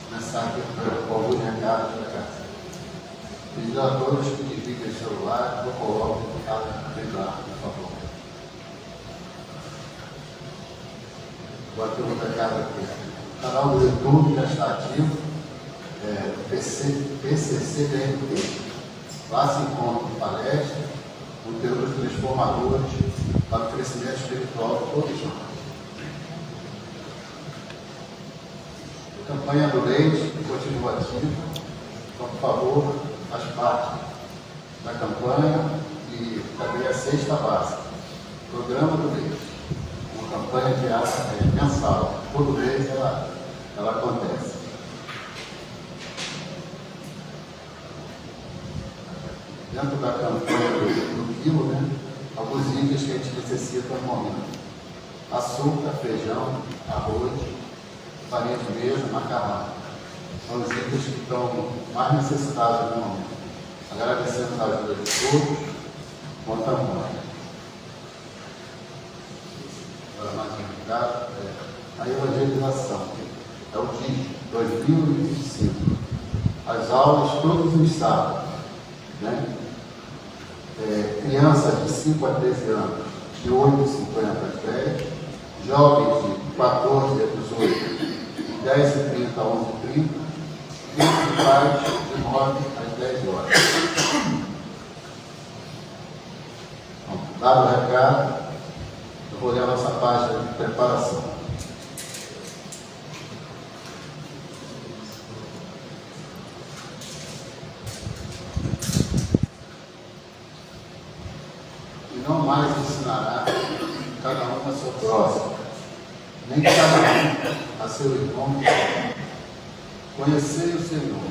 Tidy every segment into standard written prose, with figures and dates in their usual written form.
começar aqui com alguns recados para casa. Pedir a todos que desliguem o celular ou coloquem o recado vibrado, por favor. Vou ter um recado aqui. O canal do YouTube já está ativo, PCCBNT. Lá se encontram palestras, conteúdos transformadores para o crescimento espiritual de todos nós. Campanha do leite continuativa, então, por favor, faz parte da campanha e também a cesta básica. Programa do leite, uma campanha diária, mensal, todo mês ela acontece. Dentro da campanha do quilo, né, alguns itens que a gente necessita no momento: açúcar, feijão, arroz, farinha de mesa, macarrão. São os itens que estão mais necessitados no momento. Agradecendo a ajuda de todos, conta muito. Agora mais um recado. A evangelização. É o DIG 2025. As aulas todos os sábados. Né? Crianças de 5 a 13 anos, de 8h50 às 10, jovens de 14 a 18, de 10h30 a 11h30, e pais de 9 às 10 horas. Então, dado o recado, eu vou ler a nossa página de preparação. Não mais ensinará cada um a seu próximo, nem cada um a seu irmão. Conhecei o Senhor,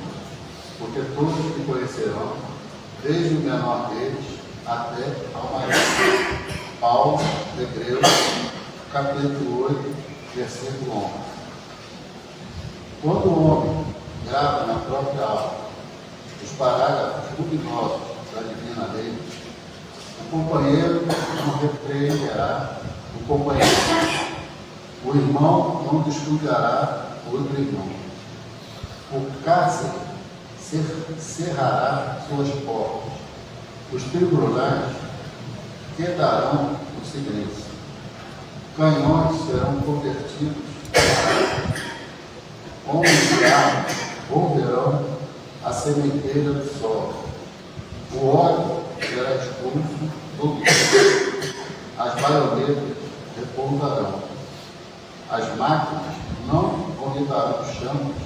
porque todos me conhecerão, desde o menor deles até ao maior. Paulo, Hebreus, capítulo 8, versículo 11. Quando o homem grava na própria alma os parágrafos luminosos da divina lei, o companheiro não repreenderá o companheiro. O irmão não descuidará o outro irmão. O cárcere cerrará suas portas. Os tribunais quedarão o silêncio. Canhões serão convertidos. Homens de armas volverão à sementeira do sol. O óleo será expulso do mundo. As baionetas repousarão. As máquinas não vomitarão chamas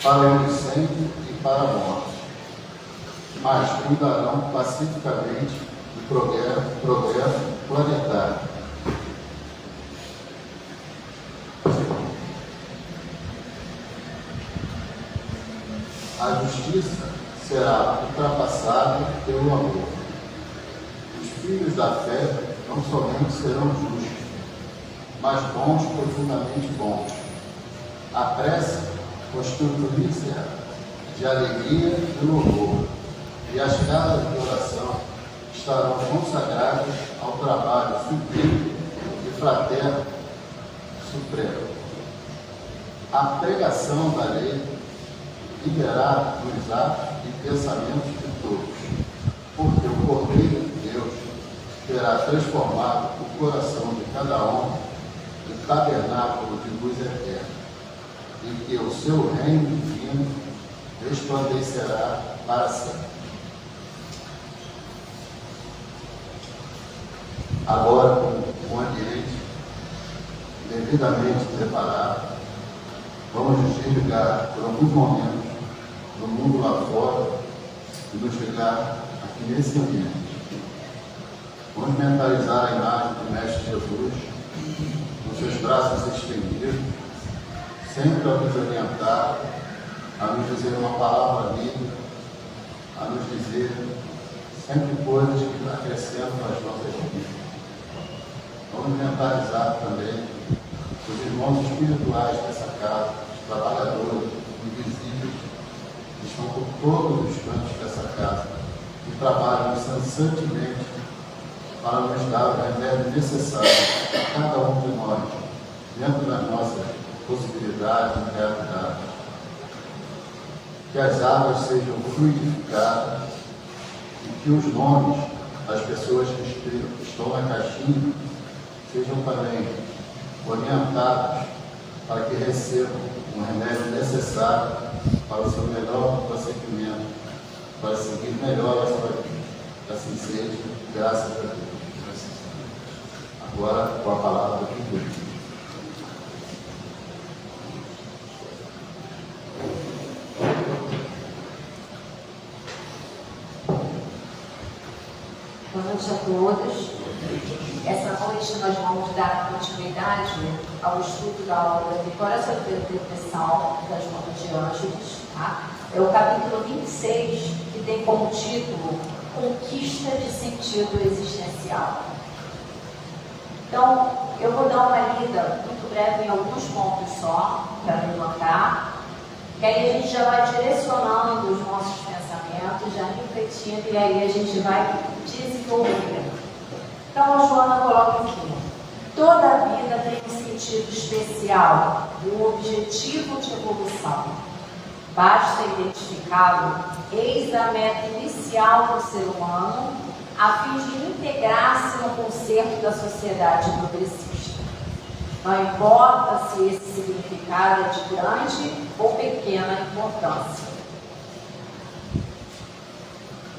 para o incêndio e para a morte, mas cuidarão pacificamente do progresso planetário. A justiça será ultrapassada pelo amor. Os filhos da fé não somente serão justos, mas bons, profundamente bons. A prece constituir-se-á de alegria e louvor, e as casas de oração estarão consagradas ao trabalho sublime e fraterno supremo. A pregação da lei liberará os atos e pensamentos de todos, porque o Cordeiro de Deus terá transformado o coração de cada homem em tabernáculo de luz eterna, em que o seu reino divino resplandecerá para sempre. Agora, com um ambiente devidamente preparado, vamos nos desligar por alguns momentos do mundo lá fora e nos ligar aqui nesse ambiente. Vamos mentalizar a imagem do Mestre Jesus, com seus braços estendidos, sempre a nos orientar, a nos dizer uma palavra amiga, a nos dizer sempre coisas que acrescentam às nossas vidas. Vamos mentalizar também os irmãos espirituais dessa casa, os trabalhadores invisíveis, que estão por todos os cantos dessa casa, que trabalham incessantemente para nos dar o remédio necessário a cada um de nós, dentro das nossas possibilidades e realidades. que as águas sejam fluidificadas e que os nomes das pessoas que estão na caixinha sejam também orientados para que recebam um remédio necessário para o seu melhor prosseguimento, para seguir melhor a sua vida. Assim seja, graças a Deus. Agora, com a palavra de Deus. Boa noite a todos. Essa noite nós vamos dar continuidade ao estudo da obra Vitória sobre a Depressão das Mãos de Ângeles. Tá? É o capítulo 26, que tem como título Conquista de Sentido Existencial. Então, eu vou dar uma lida muito breve em alguns pontos só, para levantar, que aí a gente já vai direcionando os nossos pensamentos, já refletindo, e aí a gente vai desenvolver. Então, a Joana coloca aqui: toda a vida tem um sentido especial, um objetivo de evolução. Basta identificá-lo, eis a meta inicial do ser humano, a fim de integrar-se no concerto da sociedade progressista. Não importa se esse significado é de grande ou pequena importância.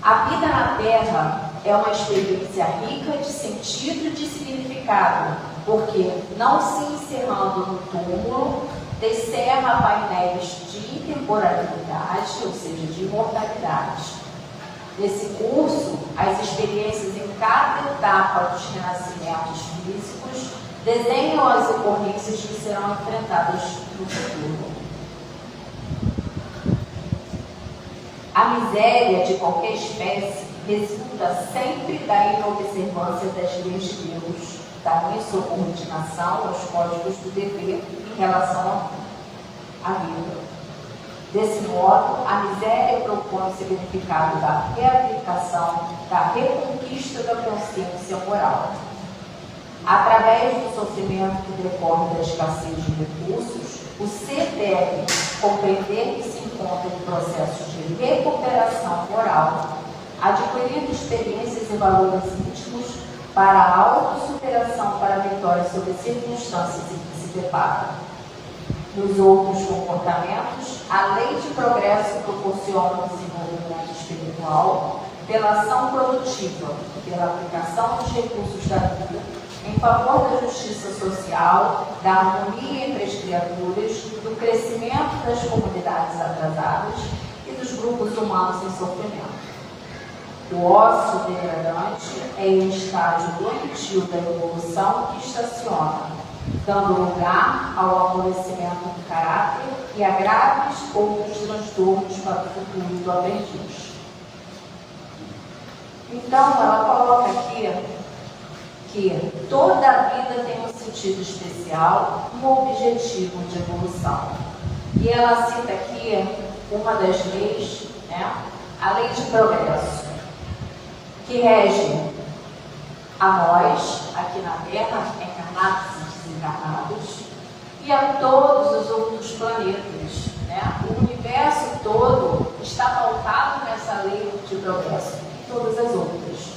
A vida na Terra é uma experiência rica de sentido e de significado, porque, não se encerrando no túmulo, descerra painéis de intemporalidade, ou seja, de imortalidade. Nesse curso, as experiências em cada etapa dos renascimentos físicos desenham as ocorrências que serão enfrentadas no futuro. A miséria de qualquer espécie resulta sempre da inobservância das leis de Deus, da insubordinação aos códigos do dever em relação à vida. Desse modo, a miséria propõe o significado da reaplicação, da reconquista da consciência moral. Através do sofrimento que decorre da escassez de recursos, o ser deve compreender que se encontra em processo de recuperação moral, adquirindo experiências e valores íntimos para a autossuperação, para a vitória sobre as circunstâncias em que se depara. Nos outros comportamentos, a lei de progresso proporciona o desenvolvimento espiritual pela ação produtiva, pela aplicação dos recursos da vida, em favor da justiça social, da harmonia entre as criaturas, do crescimento das comunidades atrasadas e dos grupos humanos em sofrimento. O ócio degradante é o estágio doentio da evolução que estaciona, dando lugar ao amolecimento do caráter e a graves outros transtornos para o futuro do aprendiz. Então, ela coloca aqui que toda a vida tem um sentido especial, um objetivo de evolução. E ela cita aqui uma das leis, a lei de progresso, que rege a nós, aqui na Terra, encarnados e desencarnados, e a todos os outros planetas. O universo todo está pautado nessa lei de progresso, e todas as outras.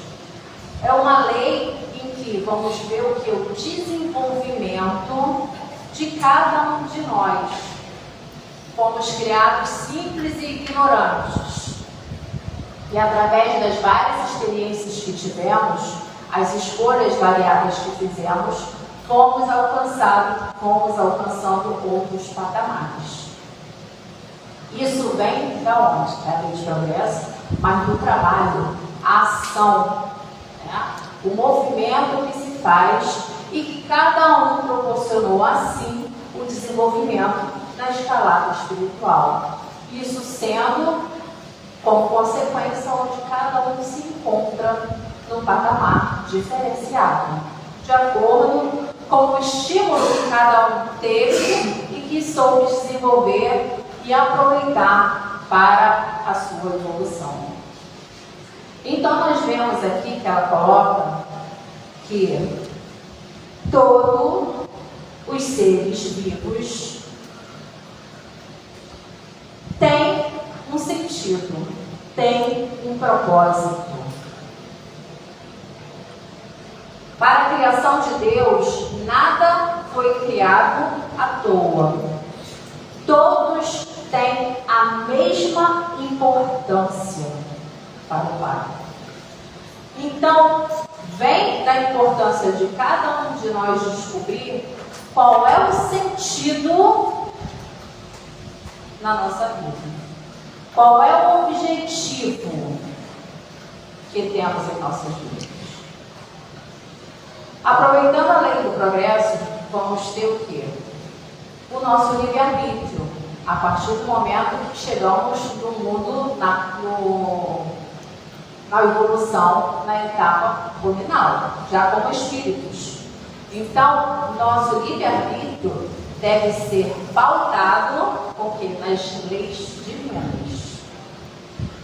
É uma lei em que vamos ver o que? O desenvolvimento de cada um de nós. Fomos criados simples e ignorantes. E através das várias experiências que tivemos, as escolhas variadas que fizemos, fomos alcançando outros patamares. Isso vem da onde? Da lei de progresso, mas do trabalho, a ação, o movimento que se faz e que cada um proporcionou assim o desenvolvimento na escalada espiritual. Isso sendo como consequência onde cada um se encontra num patamar diferenciado, de acordo com o estímulo que cada um teve e que soube desenvolver e aproveitar para a sua evolução. Então, nós vemos aqui que ela coloca que todos os seres vivos têm um sentido, tem um propósito. Para a criação de Deus, nada foi criado à toa. Todos têm a mesma importância para o Pai. Então, vem da importância de cada um de nós descobrir qual é o sentido na nossa vida. Qual é o objetivo que temos em nossas vidas. Aproveitando a lei do progresso, vamos ter o quê? O nosso livre-arbítrio, a partir do momento que chegamos no mundo, na evolução, na etapa luminal, já como espíritos. Então, nosso livre-arbítrio deve ser pautado nas leis divinas,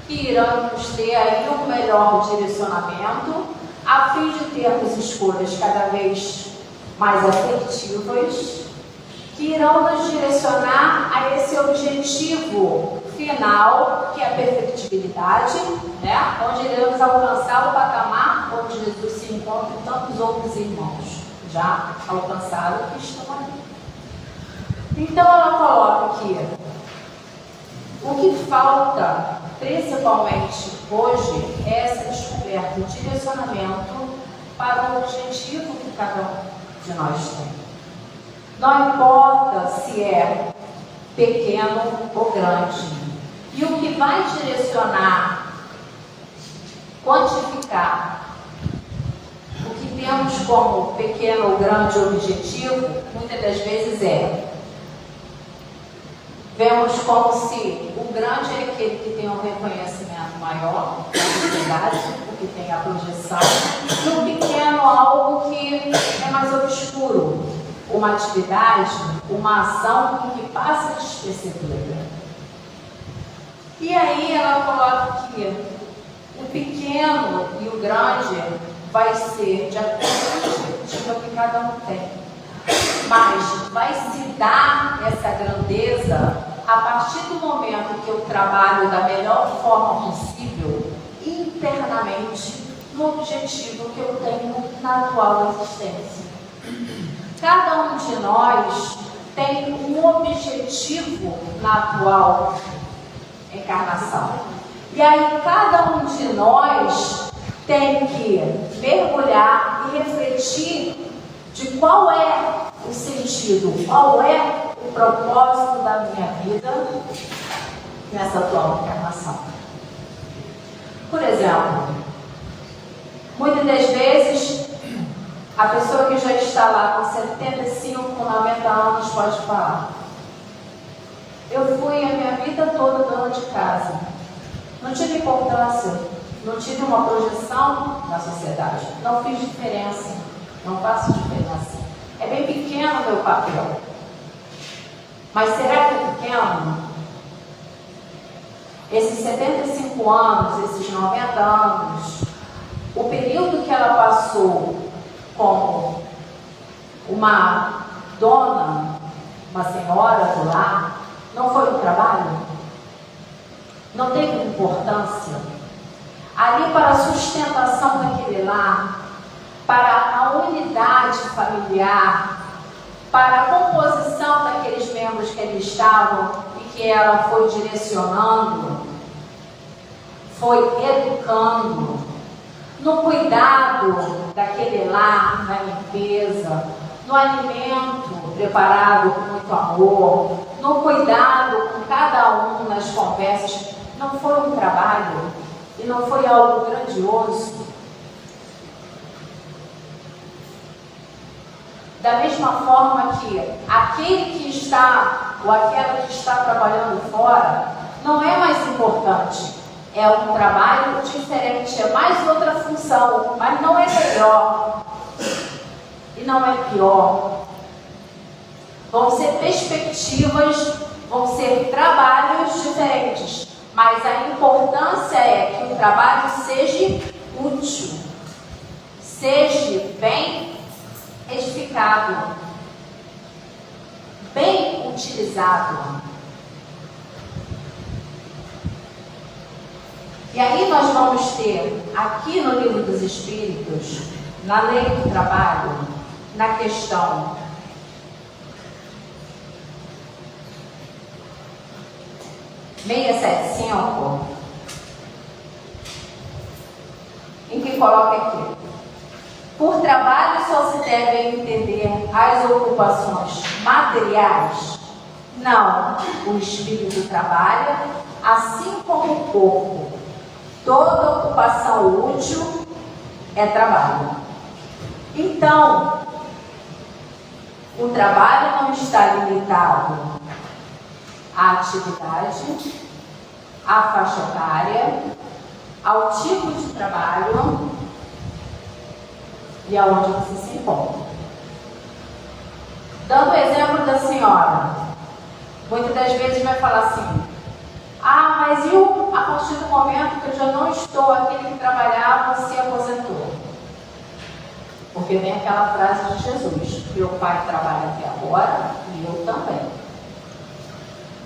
que irão nos ter aí um melhor direcionamento, a fim de termos escolhas cada vez mais assertivas, que irão nos direcionar a esse objetivo final, que é a perfectibilidade, né? Onde iremos alcançar o patamar onde Jesus se encontra e tantos outros irmãos já alcançaram que estão ali. Então ela coloca aqui, o que falta principalmente hoje é essa descoberta, o direcionamento para o objetivo que cada um de nós tem. Não importa se é pequeno ou grande. E o que vai direcionar, quantificar o que temos como pequeno ou grande objetivo, muitas das vezes vemos como se o grande é aquele que tem um reconhecimento maior da sociedade, o que tem a projeção, e o pequeno algo que é mais obscuro, uma atividade, uma ação que passa despercebida. E aí ela coloca que o pequeno e o grande vai ser de acordo com o objetivo que cada um tem. Mas vai se dar essa grandeza a partir do momento que eu trabalho da melhor forma possível internamente no objetivo que eu tenho na atual existência. Cada um de nós tem um objetivo na atual encarnação. E aí cada um de nós tem que mergulhar e refletir de qual é o sentido, qual é o propósito da minha vida nessa atual encarnação. Por exemplo, muitas das vezes a pessoa que já está lá com 75, com 90 anos pode falar: eu fui a minha vida toda dona de casa, não tive importância, não tive uma projeção na sociedade, não fiz diferença, não faço diferença. É bem pequeno o meu papel. Mas será que é pequeno? Esses 75 anos, esses 90 anos, o período que ela passou como uma dona, uma senhora do lar, não foi um trabalho? Não teve importância? Ali para a sustentação daquele lar, para a unidade familiar, para a composição daqueles membros que ali estavam e que ela foi direcionando, foi educando, no cuidado daquele lar, na limpeza, no alimento preparado com muito amor, no cuidado com cada um nas conversas. Não foi um trabalho e não foi algo grandioso. Da mesma forma que aquele que está, ou aquela que está trabalhando fora, não é mais importante. É um trabalho diferente, é mais outra função, mas não é melhor e não é pior. Vão ser perspectivas, vão ser trabalhos diferentes, mas a importância é que o trabalho seja útil, seja bem edificado, bem utilizado. E aí nós vamos ter, aqui no Livro dos Espíritos, na Lei do Trabalho, na questão 675, em que coloca aqui: por trabalho só se devem entender as ocupações materiais? Não, o espírito trabalha, assim como o corpo. Toda ocupação útil é trabalho. Então, o trabalho não está limitado à atividade, à faixa etária, ao tipo de trabalho e aonde você se encontra. Dando o exemplo da senhora, muitas das vezes vai falar assim: ah, mas eu, a partir do momento que eu já não estou, aquele que trabalhava se aposentou. Porque vem aquela frase de Jesus: meu pai trabalha até agora e eu também.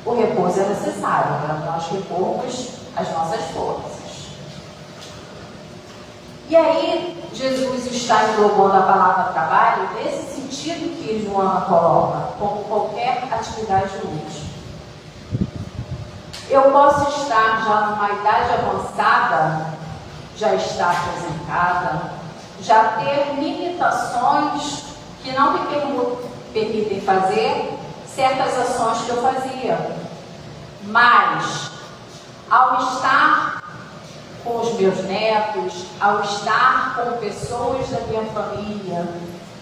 O repouso é necessário para nós repormos as nossas forças. E aí, Jesus está englobando a palavra trabalho nesse sentido que Joana coloca, como qualquer atividade útil. Eu posso estar já numa idade avançada, já estar aposentada, já ter limitações que não me permitem fazer certas ações que eu fazia. Mas, ao estar com os meus netos, ao estar com pessoas da minha família,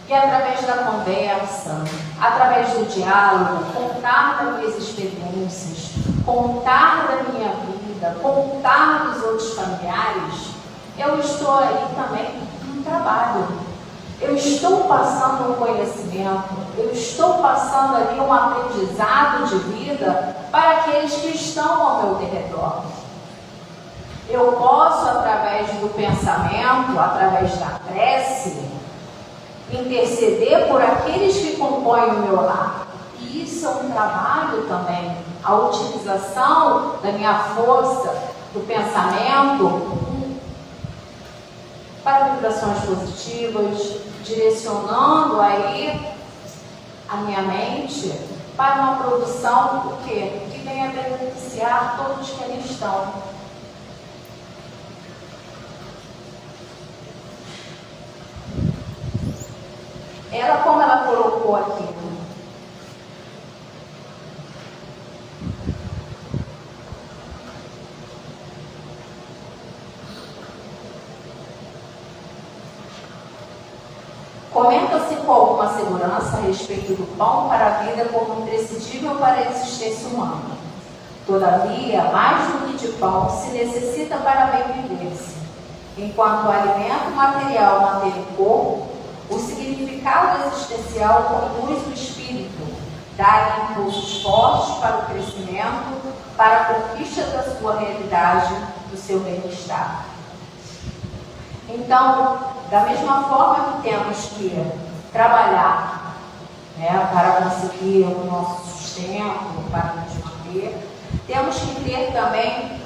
e através da conversa, através do diálogo, contar das minhas experiências, contar da minha vida, contar dos outros familiares, eu estou aí também no trabalho. Eu estou passando um conhecimento, eu estou passando ali um aprendizado de vida para aqueles que estão ao meu derredor. Eu posso, através do pensamento, através da prece, interceder por aqueles que compõem o meu lar. E isso é um trabalho também, a utilização da minha força, do pensamento, para vibrações positivas, direcionando aí a minha mente para uma produção o quê? Que venha beneficiar todos que ali estão. Ela, como ela colocou aqui, comenta-se com alguma segurança a respeito do pão para a vida como imprescindível para a existência humana. Todavia, mais do que de pão se necessita para bem viver-se. Enquanto o alimento material mantém o corpo, o significado existencial conduz o espírito, dá impulsos fortes para o crescimento, para a conquista da sua realidade, do seu bem-estar. Então, da mesma forma que temos que trabalhar, para conseguir o nosso sustento, para nos manter, temos que ter também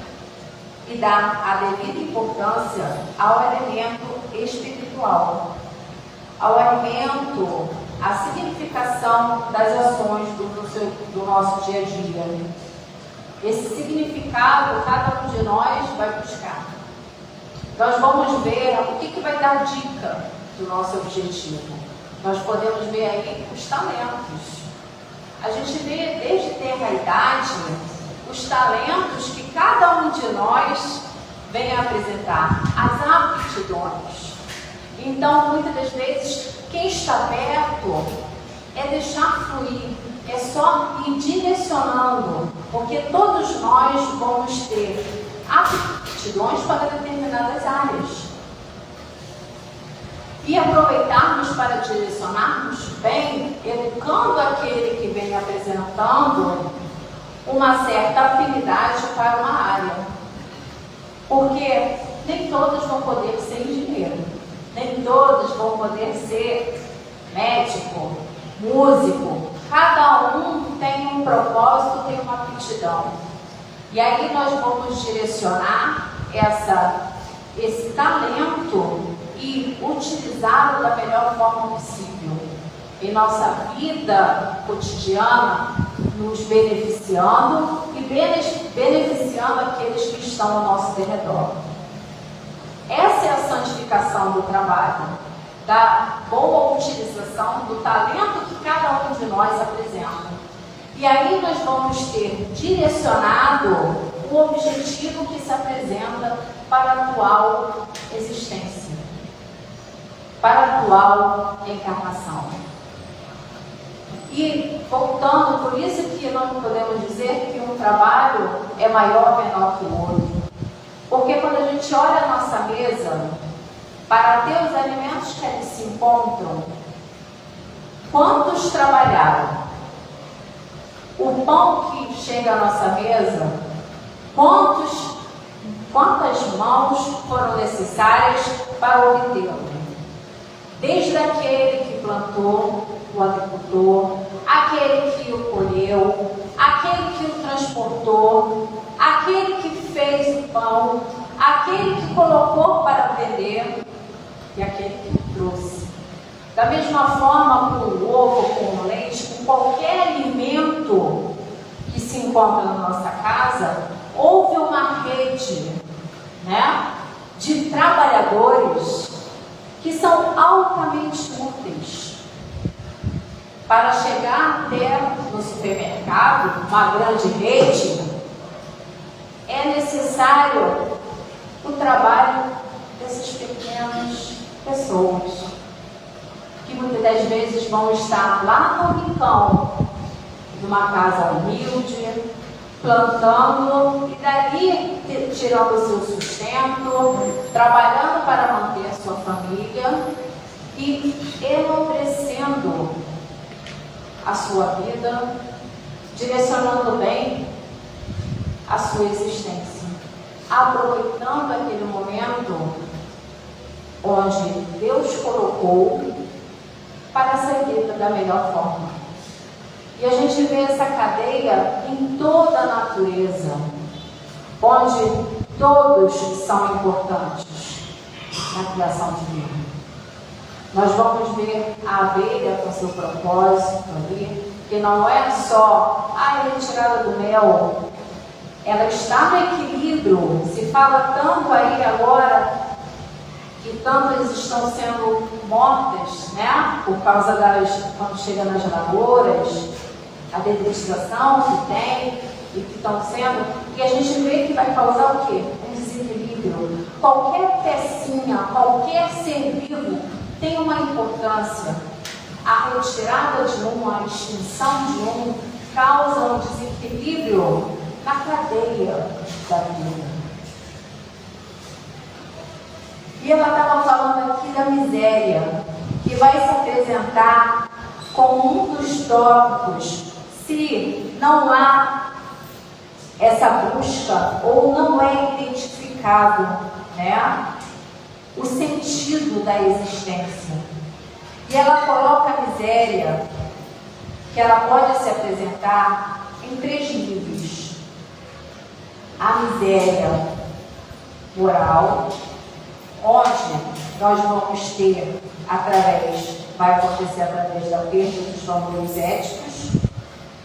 e dar a devida importância ao elemento espiritual, ao alimento, à significação das ações do nosso dia a dia. Esse significado cada um de nós vai buscar. Nós vamos ver o que vai dar dica do nosso objetivo. Nós podemos ver aí os talentos. A gente vê desde ter a idade os talentos que cada um de nós vem apresentar, as aptidões. Então, muitas das vezes, quem está perto é deixar fluir, é só ir direcionando, porque todos nós vamos ter aptidões para determinadas áreas. E aproveitarmos para direcionarmos bem, educando aquele que vem apresentando uma certa afinidade para uma área. Porque nem todos vão poder ser engenheiro, nem todos vão poder ser médico, músico. Cada um tem um propósito, tem uma aptidão. E aí nós vamos direcionar esse talento e utilizá-lo da melhor forma possível em nossa vida cotidiana, nos beneficiando e beneficiando aqueles que estão ao nosso derredor. Essa é a santificação do trabalho, da boa utilização do talento que cada um de nós apresenta. E aí nós vamos ter direcionado o objetivo que se apresenta para a atual existência, para a atual encarnação. E voltando, por isso que não podemos dizer que um trabalho é maior ou menor que o outro. Porque quando a gente olha a nossa mesa, para ter os alimentos que ali se encontram, quantos trabalharam? O pão que chega à nossa mesa, quantas mãos foram necessárias para obtê-lo? Desde aquele que plantou, o agricultor, aquele que o colheu, aquele que o transportou, aquele que fez o pão, aquele que colocou para vender e aquele que o trouxe. Da mesma forma com o ovo, com o leite, com qualquer alimento que se encontra na nossa casa, houve uma rede, de trabalhadores que são altamente úteis para chegar até no supermercado, uma grande rede. É necessário o trabalho dessas pequenas pessoas, que muitas das vezes vão estar lá no rincão, numa casa humilde, plantando e dali tirando o seu sustento, trabalhando para manter a sua família e enobrecendo a sua vida, direcionando bem a sua existência, aproveitando aquele momento onde Deus colocou para essa vida da melhor forma. E a gente vê essa cadeia em toda a natureza, onde todos são importantes na criação divina. Nós vamos ver a abelha com seu propósito ali, que não é só a retirada do mel, ela está no equilíbrio. Se fala tanto aí agora que tantas estão sendo mortas, por causa quando chega nas lavouras, a dedetização que tem e que estão sendo, e a gente vê que vai causar o quê? Um desequilíbrio. Qualquer pecinha, qualquer ser vivo tem uma importância. A retirada de um, a extinção de um, causa um desequilíbrio na cadeia da vida. E ela estava falando aqui da miséria, que vai se apresentar como um dos tópicos se não há essa busca ou não é identificado, o sentido da existência. E ela coloca a miséria, que ela pode se apresentar em 3 níveis. A miséria moral, onde nós vamos ter vai acontecer através da perda dos valores éticos,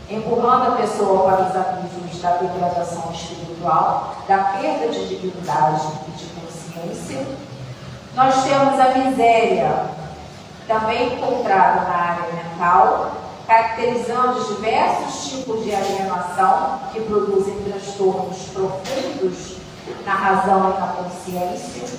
empurrando a pessoa para os abismos da degradação espiritual, da perda de dignidade e de consciência. Nós temos a miséria, também encontrada na área mental, caracterizando os diversos tipos de alienação que produzem transtornos profundos na razão e na consciência.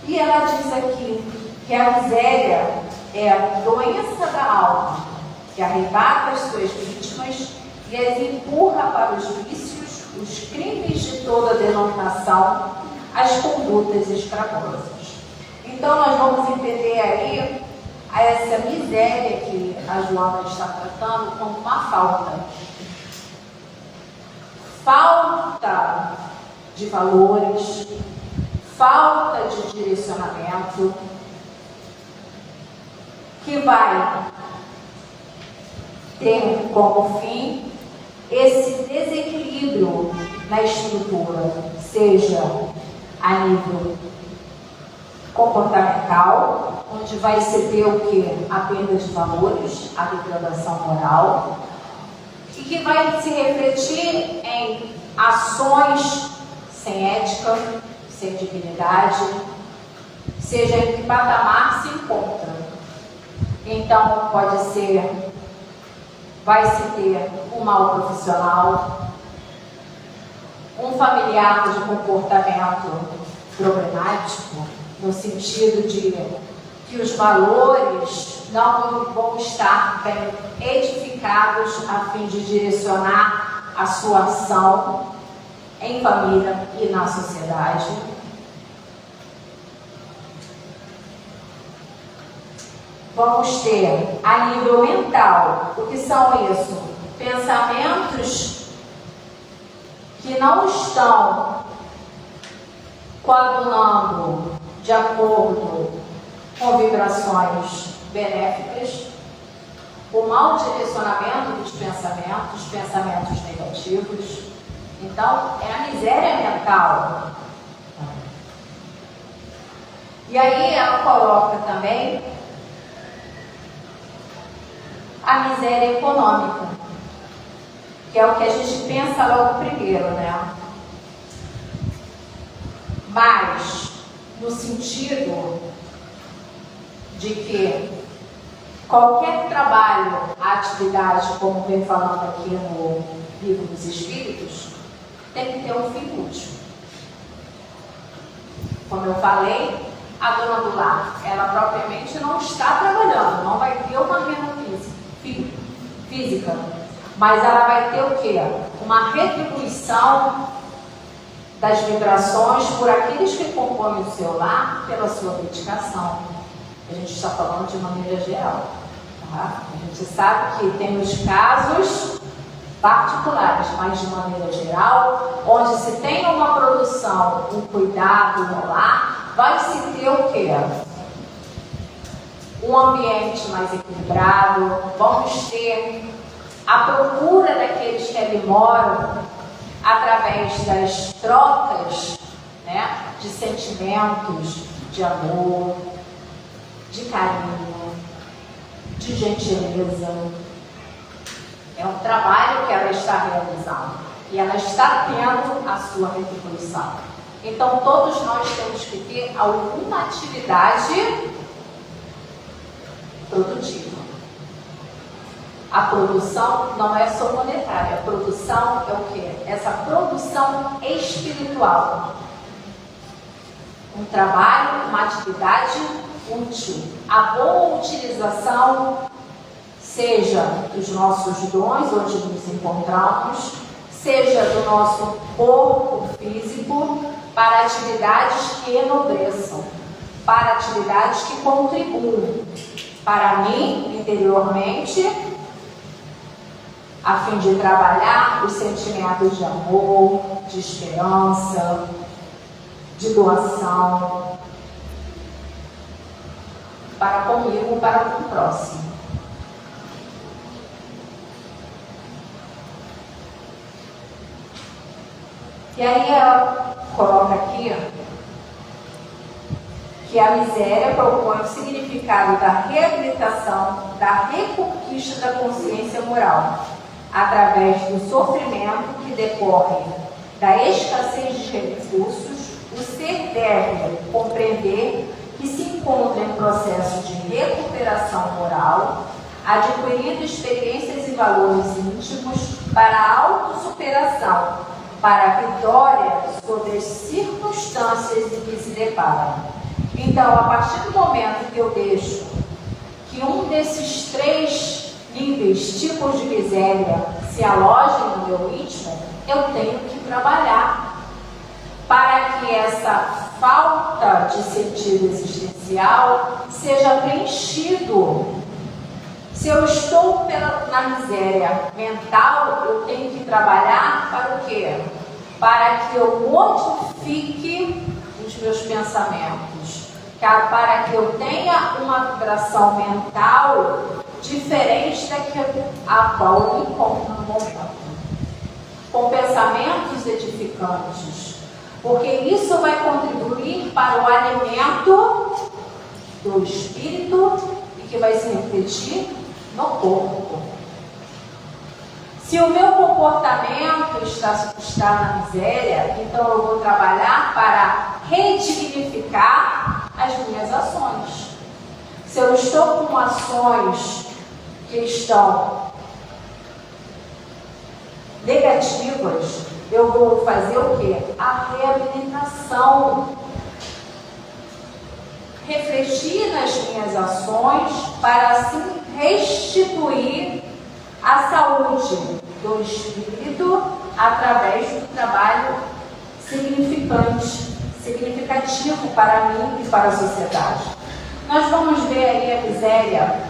E ela diz aqui que a miséria é a doença da alma, que arrebata as suas vítimas e as empurra para os vícios, os crimes de toda denominação, as condutas escravosas. Então nós vamos entender aí essa miséria que a Joana está tratando como uma falta. Falta de valores, falta de direcionamento, que vai ter como fim esse desequilíbrio na estrutura, seja a nível comportamental, onde vai se ter o que? A perda de valores, a degradação moral, e que vai se refletir em ações sem ética, sem dignidade, seja em que patamar se encontra. Então, pode ser, vai se ter um mau profissional, um familiar de comportamento problemático, no sentido de que os valores não vão estar bem edificados a fim de direcionar a sua ação em família e na sociedade. Vamos ter a nível mental, o que são isso? Pensamentos que não estão coadunando de acordo com vibrações benéficas, o mau direcionamento dos pensamentos negativos. Então, é a miséria mental. E aí ela coloca também a miséria econômica, que é o que a gente pensa logo primeiro, né? Mas, no sentido de que qualquer trabalho, atividade, como vem falando aqui no Livro dos Espíritos, tem que ter um fim útil. Como eu falei, a dona do lar, ela propriamente não está trabalhando, não vai ter uma renda física, mas ela vai ter o quê? Uma retribuição das vibrações por aqueles que compõem o seu lar pela sua dedicação. A gente está falando de maneira geral. Tá? A gente sabe que tem os casos particulares, mas de maneira geral, onde se tem uma produção, um cuidado no lar, vai se ter o quê? Um ambiente mais equilibrado, vamos ter a procura daqueles que ali moram através das trocas, né, de sentimentos, de amor, de carinho, de gentileza. É um trabalho que ela está realizando e ela está tendo a sua retribuição. Então, todos nós temos que ter alguma atividade produtiva. A produção não é só monetária, a produção é o quê? Essa produção espiritual. Um trabalho, uma atividade útil. A boa utilização, seja dos nossos dons, onde nos encontramos, seja do nosso corpo físico, para atividades que enobreçam, para atividades que contribuem para mim, interiormente, a fim de trabalhar os sentimentos de amor, de esperança, de doação, para comigo, para com o próximo. E aí ela coloca aqui que a miséria propõe o significado da reabilitação, da reconquista da consciência moral, através do sofrimento que decorre da escassez de recursos. O ser deve compreender que se encontra em processo de recuperação moral, adquirindo experiências e valores íntimos para a autossuperação, para a vitória sobre as circunstâncias em que se depara. Então, a partir do momento que eu deixo que um desses três níveis, tipos de miséria, se alojem no meu íntimo, eu tenho que trabalhar para que essa falta de sentido existencial seja preenchido. Se eu estou na miséria mental, eu tenho que trabalhar para o quê? Para que eu modifique os meus pensamentos, para que eu tenha uma vibração mental diferente daquela a qual eu me encontro no momento. com pensamentos edificantes, porque isso vai contribuir para o alimento do espírito e que vai se refletir no corpo. Se o meu comportamento está na miséria, então eu vou trabalhar para redignificar as minhas ações. Se eu estou com ações que estão negativas, eu vou fazer o quê? A reabilitação. Refletir nas minhas ações para assim restituir a saúde do espírito através do trabalho significativo para mim e para a sociedade. Nós vamos ver aí a miséria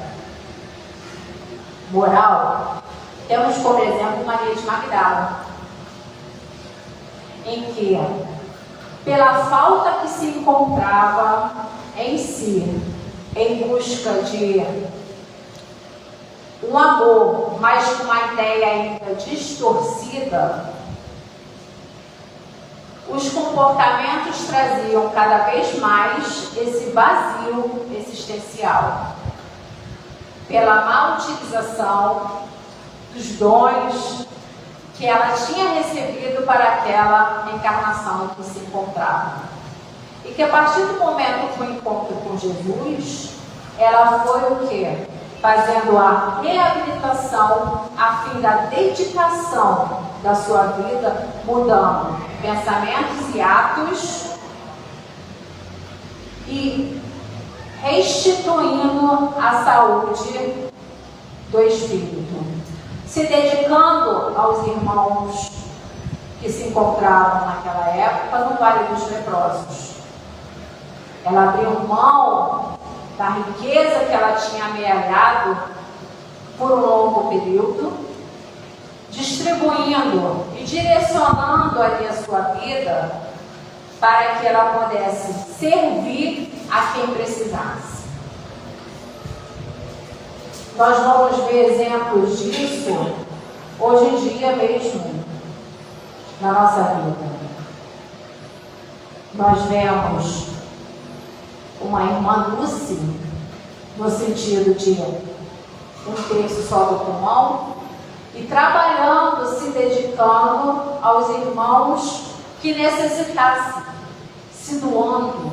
moral. Temos, por exemplo, Maria de Magdala, em que, pela falta que se encontrava em si, em busca de um amor, mas com uma ideia ainda distorcida, os comportamentos traziam cada vez mais esse vazio existencial. Pela má utilização dos dons que ela tinha recebido para aquela encarnação que se encontrava. E que a partir do momento que o encontro com Jesus, ela foi o quê? Fazendo a reabilitação a fim da dedicação da sua vida, mudando pensamentos e atos e restituindo a saúde do espírito, se dedicando aos irmãos que se encontravam naquela época no Vale dos Leprosos. Ela abriu mão da riqueza que ela tinha amealhado por um longo período, distribuindo e direcionando ali a sua vida para que ela pudesse servir a quem precisasse. Nós vamos ver exemplos disso hoje em dia mesmo na nossa vida. Nós vemos uma irmã Lucy, no sentido de um terço só do pulmão, e trabalhando, se dedicando aos irmãos que necessitassem, se doando.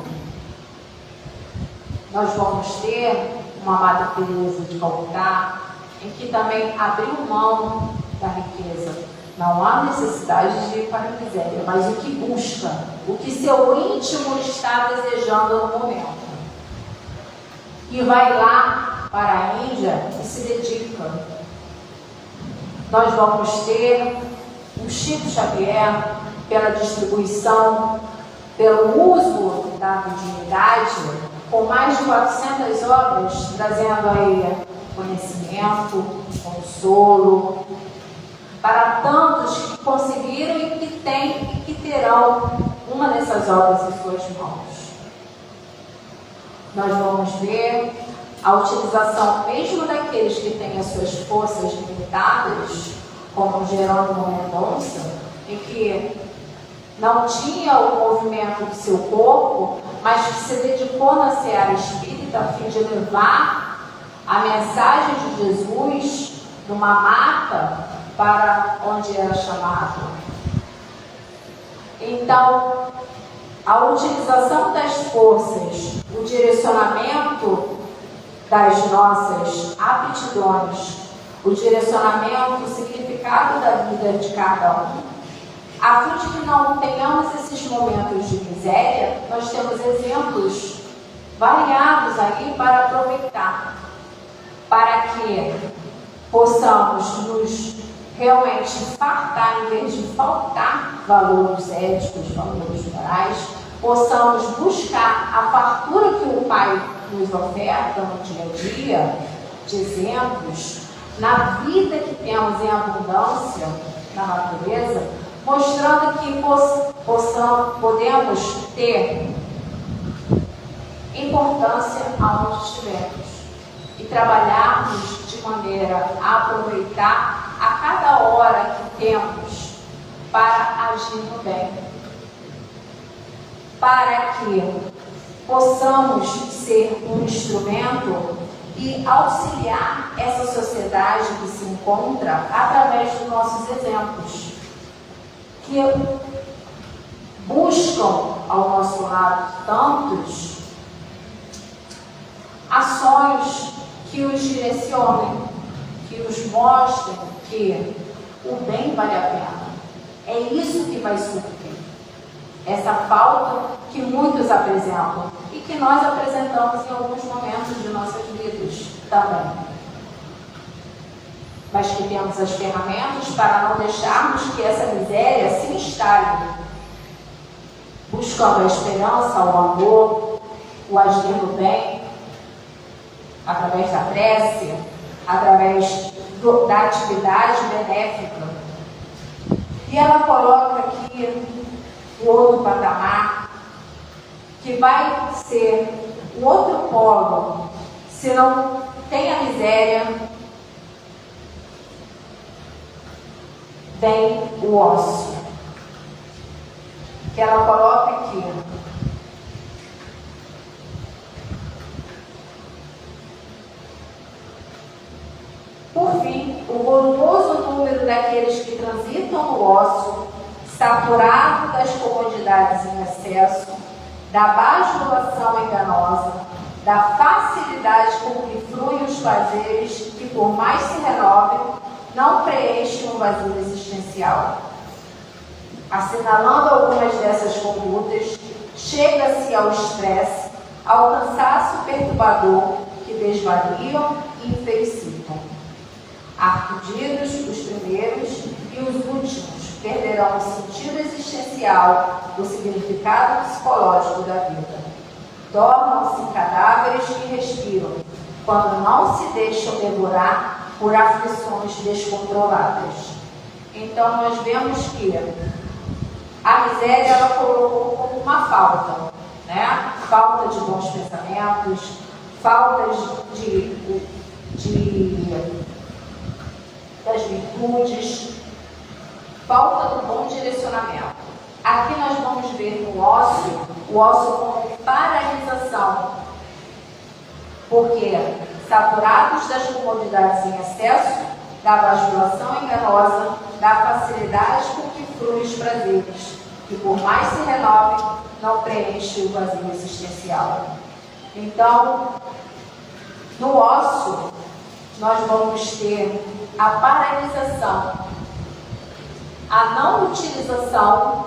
Nós vamos ter uma Amada Teresa de Calcutá, em que também abriu mão da riqueza. Não há necessidade de ir para a miséria, mas o que busca, o que seu íntimo está desejando no momento. E vai lá para a Índia e se dedica. Nós vamos ter um Chico Xavier pela distribuição, pelo uso da mediunidade, com mais de 400 obras, trazendo aí conhecimento, consolo, para tantos que conseguiram e que têm e que terão uma dessas obras em suas mãos. Nós vamos ver a utilização mesmo daqueles que têm as suas forças limitadas, como Jerônimo Mendonça, em que não tinha o movimento do seu corpo, mas que se dedicou na seara espírita a fim de levar a mensagem de Jesus numa mata para onde era chamado. Então, a utilização das forças, o direcionamento das nossas aptidões, o direcionamento, o significado da vida de cada um, a fim de que não tenhamos esses momentos de miséria, nós temos exemplos variados aí para aproveitar, para que possamos nos realmente fartar, em vez de faltar valores éticos, valores morais, possamos buscar a fartura que o Pai nos oferta no dia a dia, de exemplos, na vida que temos em abundância na natureza, mostrando que podemos ter importância aonde estivermos e trabalharmos de maneira a aproveitar a cada hora que temos para agir no bem, para que possamos ser um instrumento e auxiliar essa sociedade que se encontra através dos nossos exemplos, que buscam ao nosso lado tantos ações que os direcionem, que os mostrem que o bem vale a pena. É isso que vai suprir essa falta que muitos apresentam e que nós apresentamos em alguns momentos de nossas vidas também. Mas que temos as ferramentas para não deixarmos que essa miséria se instale, buscando a esperança, o amor, o agir do bem, através da prece, através da atividade benéfica. E ela coloca aqui o outro patamar, que vai ser o outro polo, se não tem a miséria, vem o ócio, que ela coloca aqui. Por fim, o volumoso número daqueles que transitam no ócio, saturado das comodidades em excesso, da bajulação enganosa, da facilidade com que fluem os prazeres que, por mais se renovem, não preenchem um vazio existencial. Assinalando algumas dessas condutas, chega-se ao estresse, ao cansaço perturbador que desvaliam e infelicitam. Ardidos os primeiros e os últimos perderão o sentido existencial, o significado psicológico da vida. Tornam-se cadáveres que respiram, quando não se deixam devorar por aflições descontroladas. Então nós vemos que a miséria ela colocou como uma falta, né? Falta de bons pensamentos, falta das virtudes, falta do bom direcionamento. Aqui nós vamos ver no ócio, o ócio como paralisação, porque saturados das comodidades em excesso, da bajulação enganosa, da facilidade com que fluem os prazeres, que por mais se renove, não preenche o vazio existencial. Então, no ócio, nós vamos ter a paralisação, a não utilização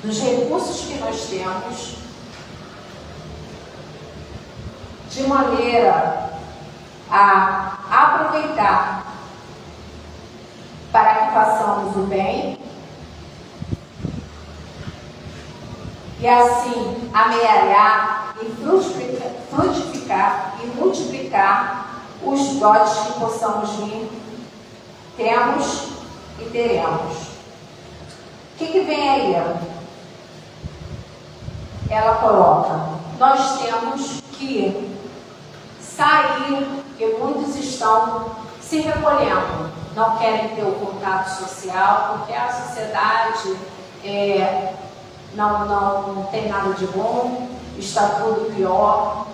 dos recursos que nós temos, de maneira a aproveitar para que façamos o bem e assim amealhar e frutificar e multiplicar os dotes que possamos vir, temos e teremos. O que vem aí? Ela coloca, nós temos que sair, porque muitos estão se recolhendo, não querem ter o contato social, porque a sociedade não tem nada de bom, está tudo pior,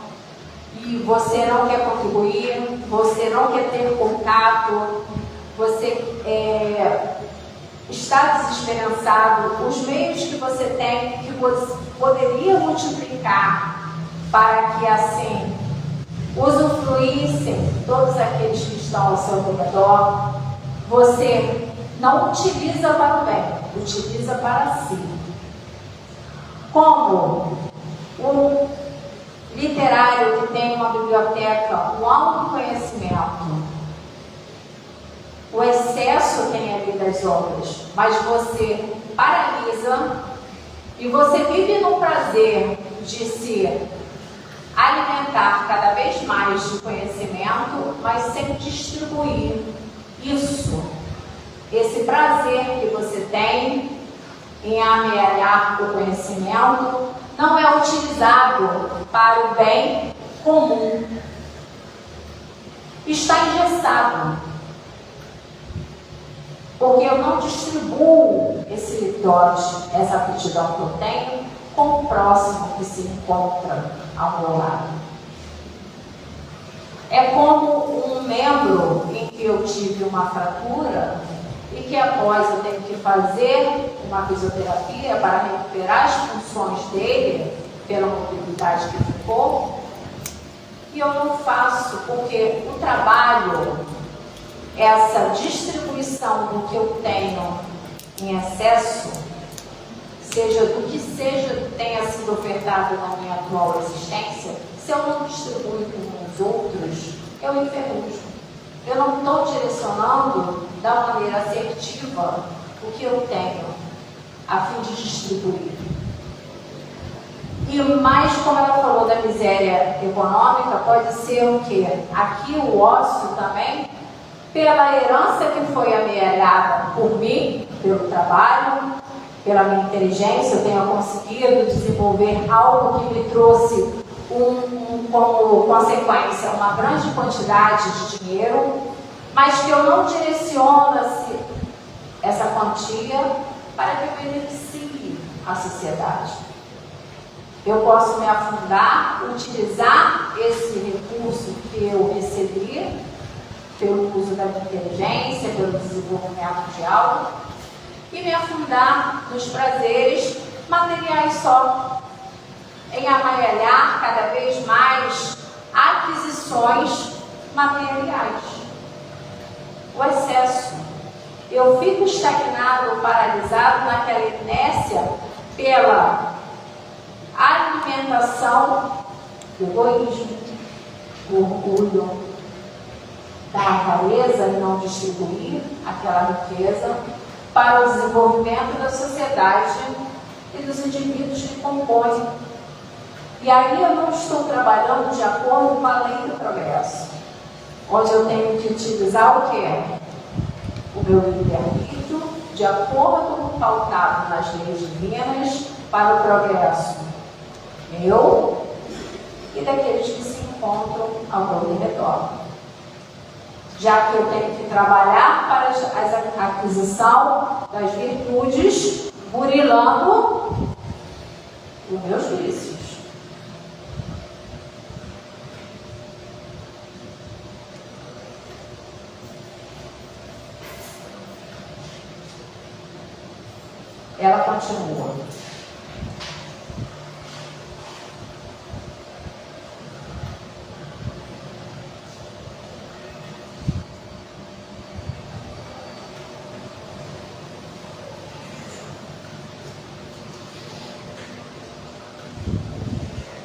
e você não quer contribuir, você não quer ter contato, você está desesperançado. Os meios que você tem, que você poderia multiplicar para que assim usufruíssem todos aqueles que estão ao seu redor, você não utiliza para o bem, utiliza para si. Como um literário que tem uma biblioteca, um alto conhecimento, o excesso tem ali das obras, mas você paralisa e você vive no prazer de se alimentar cada vez mais de conhecimento, mas sem distribuir isso. Esse prazer que você tem em amealhar o conhecimento não é utilizado para o bem comum. Está engessado. Porque eu não distribuo esse dote essa aptidão que eu tenho com o próximo que se encontra ao meu lado. É como um membro em que eu tive uma fratura e que após eu tenho que fazer uma fisioterapia para recuperar as funções dele pela mobilidade que ficou, e eu não faço porque o trabalho, essa distribuição do que eu tenho em excesso, seja do que seja tenha sido ofertado na minha atual existência, se eu não distribuir com os outros, eu enferrujo. Eu não estou direcionando da maneira assertiva o que eu tenho, a fim de distribuir. E mais, como ela falou da miséria econômica, pode ser o quê? Aqui o ócio também, pela herança que foi amealhada por mim, pelo trabalho, pela minha inteligência, eu tenho conseguido desenvolver algo que me trouxe como consequência uma grande quantidade de dinheiro, mas que eu não direciono essa quantia para que beneficie a sociedade. Eu posso me afundar, utilizar esse recurso que eu recebi pelo uso da minha inteligência, pelo desenvolvimento de algo, e me afundar nos prazeres materiais só, em amealhar cada vez mais aquisições materiais. O excesso. Eu fico estagnado, paralisado naquela inércia pela alimentação do egoísmo, do orgulho, da avareza e não distribuir aquela riqueza para o desenvolvimento da sociedade e dos indivíduos que compõem. E aí eu não estou trabalhando de acordo com a lei do progresso, onde eu tenho que utilizar o quê? O meu livre-arbítrio, de acordo com o pautado nas leis divinas, para o progresso meu e daqueles que se encontram ao meu redor. Já que eu tenho que trabalhar para a aquisição das virtudes, burilando os meus vícios. Ela continua.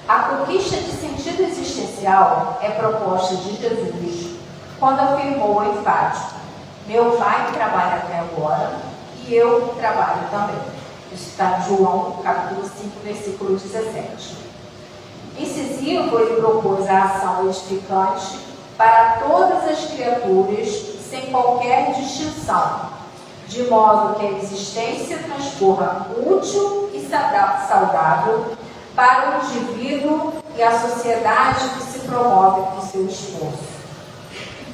A conquista de sentido existencial é proposta de Jesus quando afirmou enfático: meu Pai trabalha até agora e eu trabalho também. Isso está em João, capítulo 5, versículo 17. Incisivo, ele propôs a ação edificante para todas as criaturas, sem qualquer distinção, de modo que a existência transcorra útil e saudável para o indivíduo e a sociedade que se promove com seu esforço.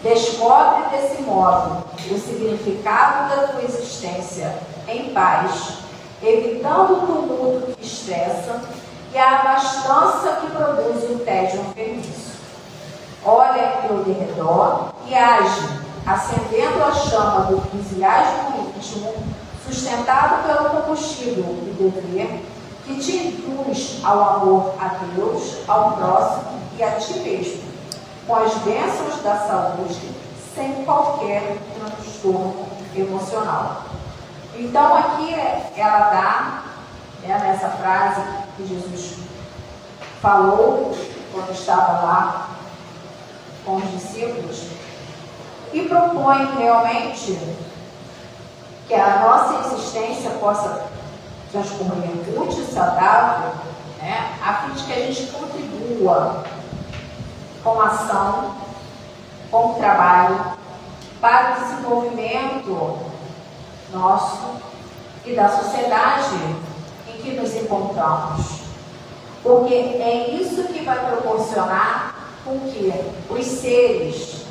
Descobre desse modo o significado da tua existência em paz, evitando o tumulto que estressa e a abastança que produz o tédio enfermiço. Olha ao teu derredor e age, acendendo a chama do entusiasmo íntimo, sustentado pelo combustível do dever, que te induz ao amor a Deus, ao próximo e a ti mesmo, com as bênçãos da saúde, sem qualquer transtorno emocional. Então aqui ela dá, nessa frase que Jesus falou quando estava lá com os discípulos, e propõe realmente que a nossa existência possa transcorrer útil e saudável, a fim de que a gente contribua com a ação, com o trabalho, para o desenvolvimento nosso e da sociedade em que nos encontramos. Porque é isso que vai proporcionar com que os seres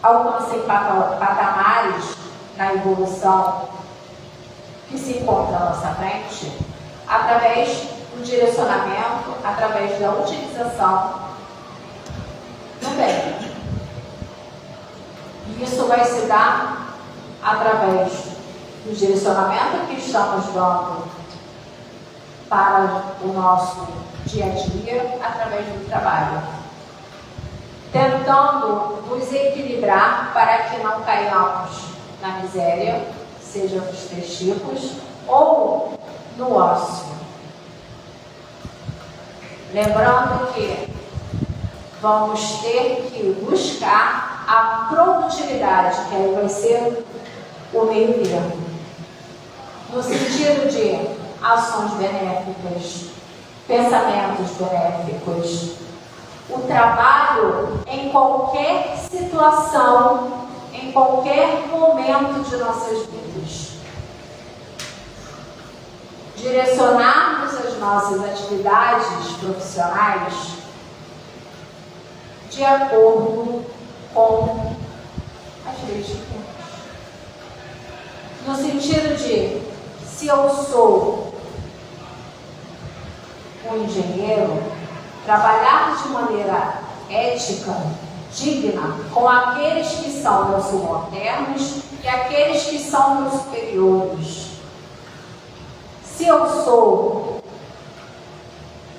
alcancem patamares na evolução que se encontra à nossa frente, através do direcionamento, através da utilização do bem. E isso vai se dar através do direcionamento que estamos dando para o nosso dia a dia, através do trabalho, tentando nos equilibrar para que não caiamos na miséria, seja dos três tipos, ou no ócio. Lembrando que vamos ter que buscar a produtividade, que aí vai ser o meio termo, no sentido de ações benéficas, pensamentos benéficos, o trabalho em qualquer situação, em qualquer momento de nossas vidas. Direcionarmos as nossas atividades profissionais de acordo com as leis de Deus. No sentido de, se eu sou um engenheiro, trabalhar de maneira ética, digna, com aqueles que são meus subalternos e aqueles que são meus superiores. Se eu sou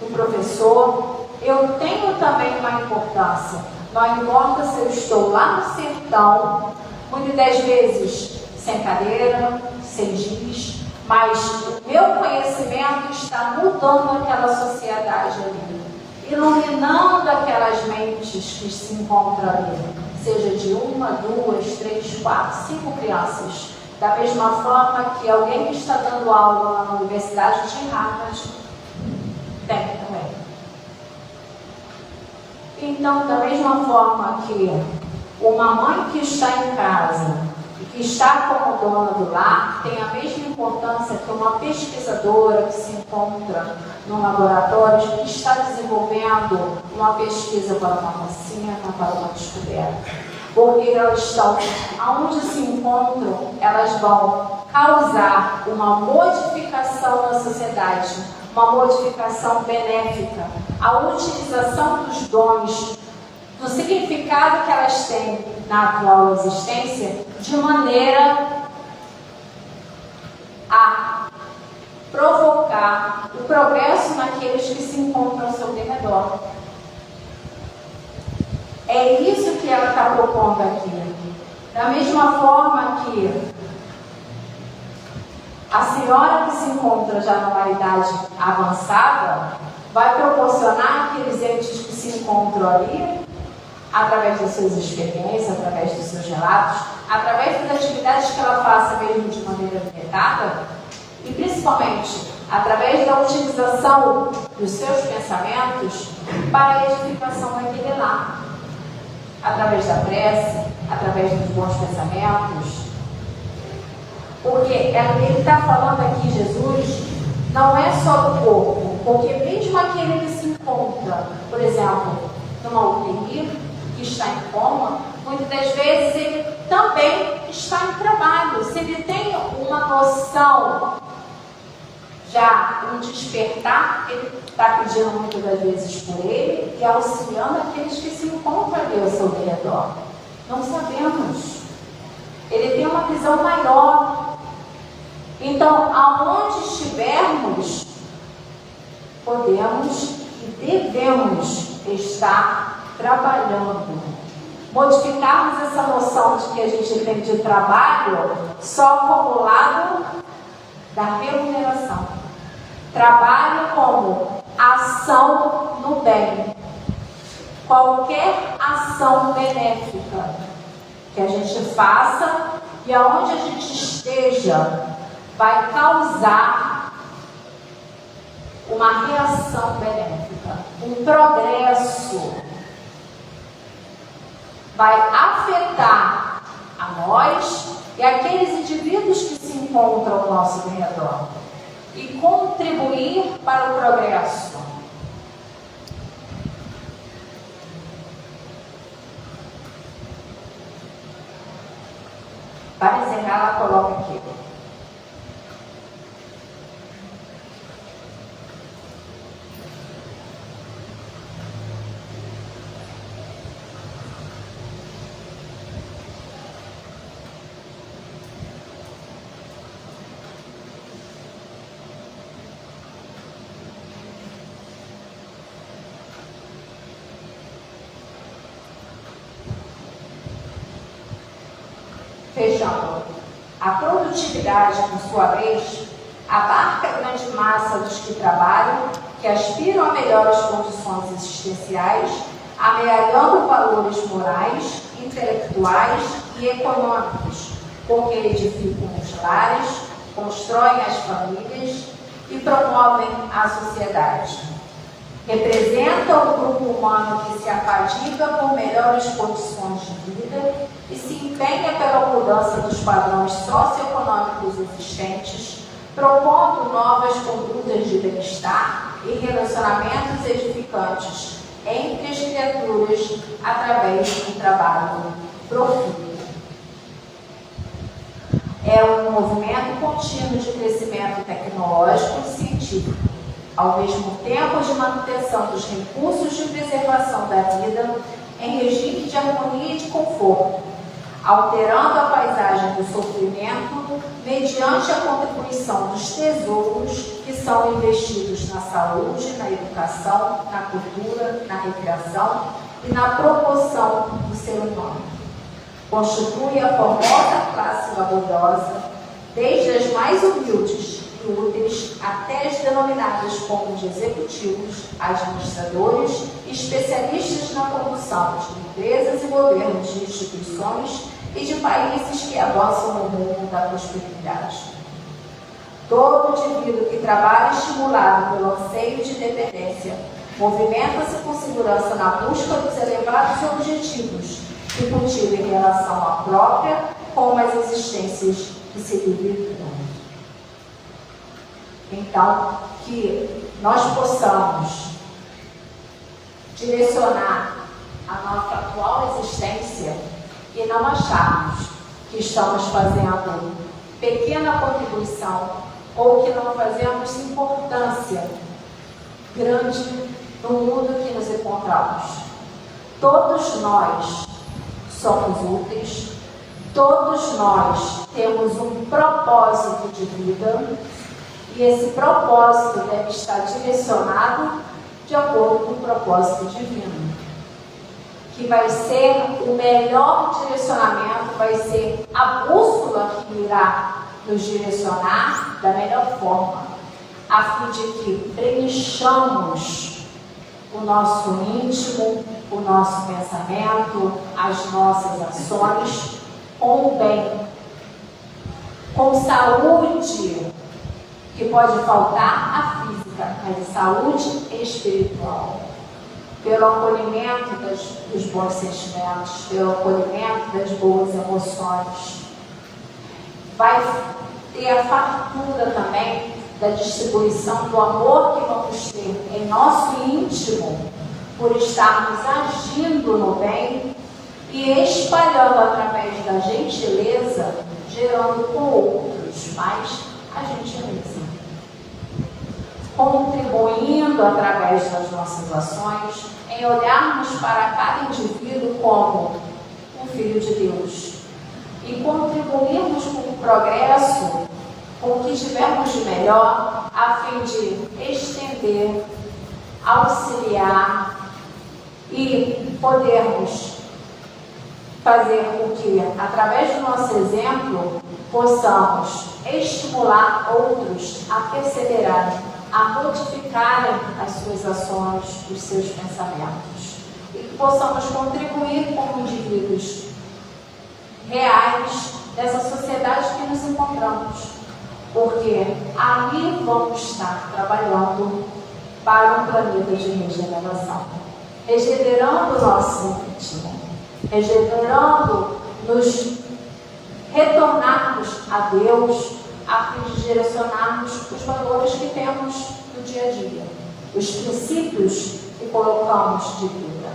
um professor, eu tenho também uma importância. Não importa se eu estou lá no sertão, muitas das vezes sem cadeira, sem giz, mas o meu conhecimento está mudando aquela sociedade ali, iluminando aquelas mentes que se encontram ali, seja de 1, 2, 3, 4, 5 crianças. Da mesma forma que alguém que está dando aula na Universidade de Harvard tem também. Então, da mesma forma que uma mãe que está em casa e que está como dona do lar tem a mesma importância que uma pesquisadora que se encontra no laboratório que está desenvolvendo uma pesquisa para uma vacina, para uma descoberta. Porque elas estão, aonde se encontram, elas vão causar uma modificação na sociedade, uma modificação benéfica, a utilização dos dons, do significado que elas têm na atual existência, de maneira a provocar o progresso naqueles que se encontram ao seu redor. É isso que ela está propondo aqui. Da mesma forma que a senhora que se encontra já numa idade avançada vai proporcionar aqueles entes que se encontram ali, através das suas experiências, através dos seus relatos, através das atividades que ela faça mesmo de maneira limitada, e principalmente através da utilização dos seus pensamentos para a edificação daquele lar. Através da prece, através dos bons pensamentos. Porque ele está falando aqui, Jesus, não é só do corpo, porque mesmo aquele que se encontra, por exemplo, numa UTI, que está em coma, muitas das vezes ele também está em trabalho. Se ele tem uma noção, já um despertar, ele está pedindo muitas das vezes por ele e auxiliando aqueles que se encontram ali ao seu redor. Não sabemos. Ele tem uma visão maior. Então, aonde estivermos, podemos e devemos estar trabalhando. Modificarmos essa noção de que a gente tem de trabalho só como lado da remuneração. Trabalho como ação no bem. Qualquer ação benéfica que a gente faça e aonde a gente esteja vai causar uma reação benéfica, um progresso. Vai afetar a nós e aqueles indivíduos que se encontram ao nosso redor e contribuir para o progresso. Para encerrar, ela coloca aqui: fechando, a produtividade, por sua vez, abarca a grande massa dos que trabalham, que aspiram a melhores condições existenciais, amealhando valores morais, intelectuais e econômicos, porque edificam os lares, constroem as famílias e promovem a sociedade. Representa o grupo humano que se afadiga por melhores condições de vida e se empenha pela mudança dos padrões socioeconômicos existentes, propondo novas condutas de bem-estar e relacionamentos edificantes entre as criaturas através do trabalho profundo. É um movimento contínuo de crescimento tecnológico e científico, ao mesmo tempo de manutenção dos recursos de preservação da vida em regime de harmonia e de conforto, alterando a paisagem do sofrimento mediante a contribuição dos tesouros que são investidos na saúde, na educação, na cultura, na recreação e na promoção do ser humano. Constitui a formosa classe laboriosa, desde as mais humildes e úteis até as denominadas como de executivos, administradores e especialistas na condução de empresas e governos de instituições e de países que avançam no rumo da prosperidade. Todo indivíduo que trabalha estimulado pelo anseio de independência movimenta-se com segurança na busca dos elevados objetivos que cultivem relação à própria com as existências que se dividem. Então, que nós possamos direcionar a nossa atual existência e não acharmos que estamos fazendo pequena contribuição ou que não fazemos importância grande no mundo que nos encontramos. Todos nós somos úteis, todos nós temos um propósito de vida e esse propósito deve estar direcionado de acordo com o propósito divino, que vai ser o melhor direcionamento, vai ser a bússola que irá nos direcionar da melhor forma, a fim de que preenchamos o nosso íntimo, o nosso pensamento, as nossas ações com o bem, com saúde, que pode faltar a física, mas saúde espiritual, pelo acolhimento dos bons sentimentos, pelo acolhimento das boas emoções. Vai ter a fartura também da distribuição do amor que vamos ter em nosso íntimo, por estarmos agindo no bem e espalhando através da gentileza, gerando com outros mais a gentileza. Contribuindo através das nossas ações, em olharmos para cada indivíduo como um filho de Deus e contribuirmos com o progresso, com o que tivermos de melhor, a fim de estender, auxiliar e podermos fazer com que, através do nosso exemplo, possamos estimular outros a perseverarem, a modificarem as suas ações, os seus pensamentos, e que possamos contribuir como indivíduos reais dessa sociedade que nos encontramos, porque ali vamos estar trabalhando para um planeta de regeneração, regenerando o nosso íntimo, regenerando, nos retornarmos a Deus, a fim de direcionarmos os valores que temos no dia a dia, os princípios que colocamos de vida.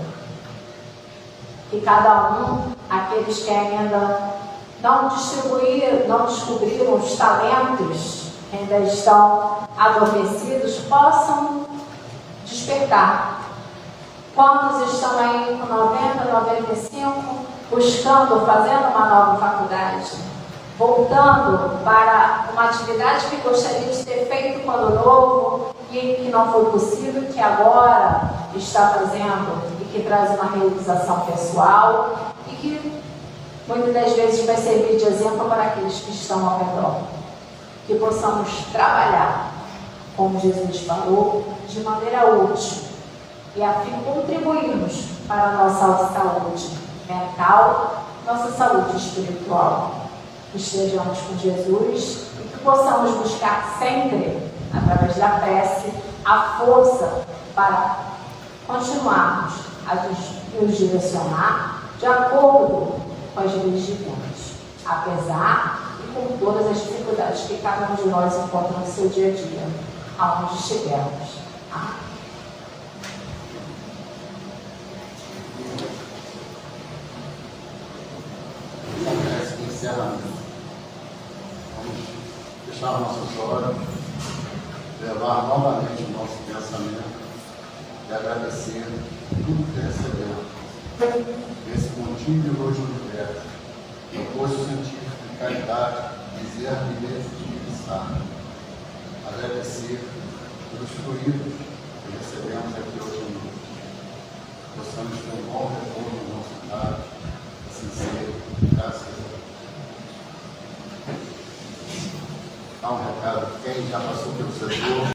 Que cada um, aqueles que ainda não descobriram os talentos que ainda estão adormecidos, possam despertar. Quantos estão aí com 90, 95, buscando, fazendo uma nova faculdade, voltando para uma atividade que gostaria de ter feito quando novo e que não foi possível, que agora está fazendo e que traz uma realização pessoal e que muitas das vezes vai servir de exemplo para aqueles que estão ao redor. Que possamos trabalhar, como Jesus falou, de maneira útil e a fim contribuirmos para a nossa saúde mental, nossa saúde espiritual. Que estejamos com Jesus e que possamos buscar sempre, através da prece, a força para continuarmos a nos direcionar de acordo com as leis divinas, apesar e com todas as dificuldades que cada um de nós encontra no seu dia a dia, aonde estivermos. Amém. Encerramento. Vamos fechar nossos olhos, levar novamente o nosso pensamento e agradecer tudo que recebemos. Esse contínuo hoje no universo, no posto científico de caridade, dizer a beleza de estar. Agradecer pelos fluidos que recebemos aqui hoje à noite. Possamos ter um bom retorno no nosso lar, sincero, graças a Deus. Dá um recado, quem já passou pelo setor.